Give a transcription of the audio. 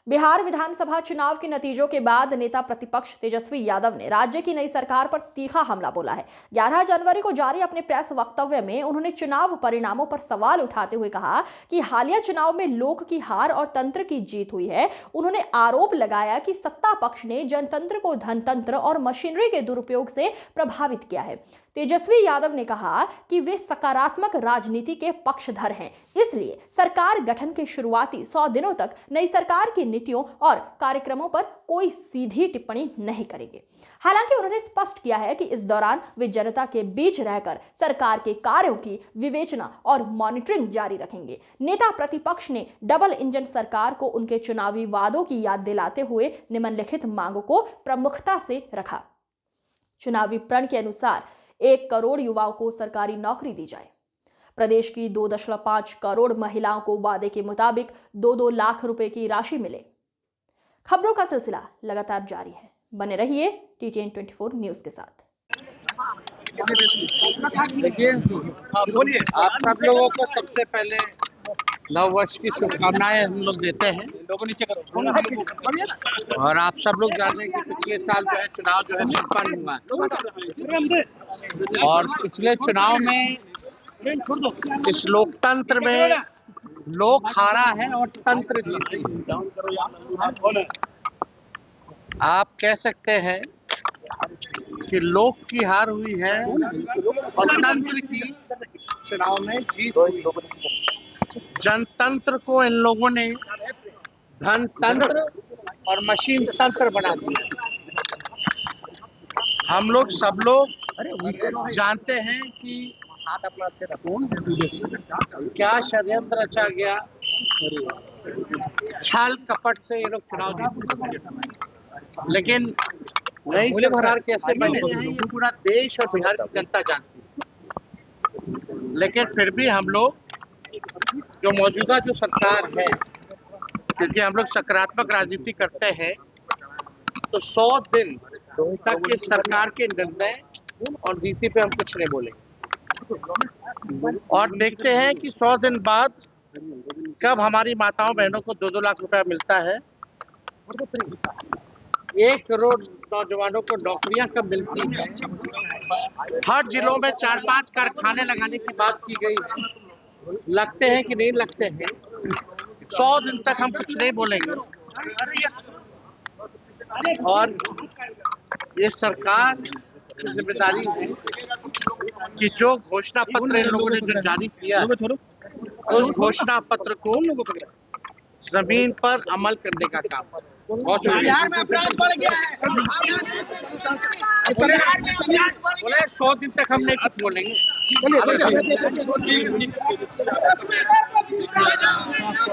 बिहार विधानसभा चुनाव के नतीजों के बाद नेता प्रतिपक्ष तेजस्वी यादव ने राज्य की नई सरकार पर तीखा हमला बोला है। 11 जनवरी को जारी अपने प्रेस वक्तव्य में उन्होंने चुनाव परिणामों पर सवाल उठाते हुए कहा कि हालिया चुनाव में लोक की हार और तंत्र की जीत हुई है। उन्होंने आरोप लगाया कि सत्ता पक्ष ने जनतंत्र को धनतंत्र और मशीनरी के दुरुपयोग से प्रभावित किया है। तेजस्वी यादव ने कहा कि वे सकारात्मक राजनीति के पक्षधर हैं, इसलिए सरकार गठन के शुरुआती 100 दिनों तक नई सरकार की नीतियों और कार्यक्रमों पर कोई सीधी टिप्पणी नहीं करेंगे। हालांकि उन्होंने स्पष्ट किया है कि इस दौरान वे जनता के बीच रहकर सरकार के कार्यों की विवेचना और मॉनिटरिंग जारी रखेंगे। नेता प्रतिपक्ष ने डबल इंजन सरकार को उनके चुनावी वादों की याद दिलाते हुए निम्नलिखित मांगों को प्रमुखता से रखा। चुनावी प्रण के अनुसार 1 करोड़ युवाओं को सरकारी नौकरी दी जाए। प्रदेश की 2.5 करोड़ महिलाओं को वादे के मुताबिक 2-2 लाख रुपए की राशि मिले। खबरों का सिलसिला लगातार जारी है। बने रहिए TTN 24 न्यूज के साथ। देखिए, आप सब लोगों को सबसे पहले नव वर्ष की शुभकामनाएं हम लोग देते हैं। और आप सब लोग जानते हैं कि पिछले साल जो है चुनाव जो है संपन्न हुआ और पिछले चुनाव में इस लोकतंत्र में लोक हारा है और तंत्र जीती है। आप कह सकते हैं कि लोक की हार हुई है और तंत्र की चुनाव में जीत हुई। जनतंत्र को इन लोगों ने धनतंत्र और मशीन तंत्र बना दिया। हम लोग सब लोग जानते हैं कि क्या षड्यंत्र रचा गया, छल कपट से ये लोग चुनाव जीते। लेकिन नई सरकार कैसे बने ये पूरा देश और बिहार की जनता जानती है। लेकिन फिर भी हम लोग जो मौजूदा जो सरकार है, क्योंकि हम लोग सकारात्मक राजनीति करते हैं, तो 100 दिन तक इस सरकार के निर्णय और नीति पे हम कुछ नहीं बोलेंगे और देखते हैं कि 100 दिन बाद कब हमारी माताओं बहनों को 2-2 लाख रुपया मिलता है, 1 करोड़ नौजवानों को नौकरियां कब मिलती है, हर जिलों में 4-5 कारखाने लगाने की बात की गई है। लगते हैं कि नहीं लगते हैं, 100 दिन तक हम कुछ नहीं बोलेंगे। और ये सरकार की जिम्मेदारी है कि जो घोषणा पत्र इन लोगों ने जो जारी किया है, उस घोषणा पत्र को जमीन पर अमल करने का काम। बिहार में अपराध बढ़ गया है। बोले 100 दिन तक हम नहीं कुछ बोलेंगे।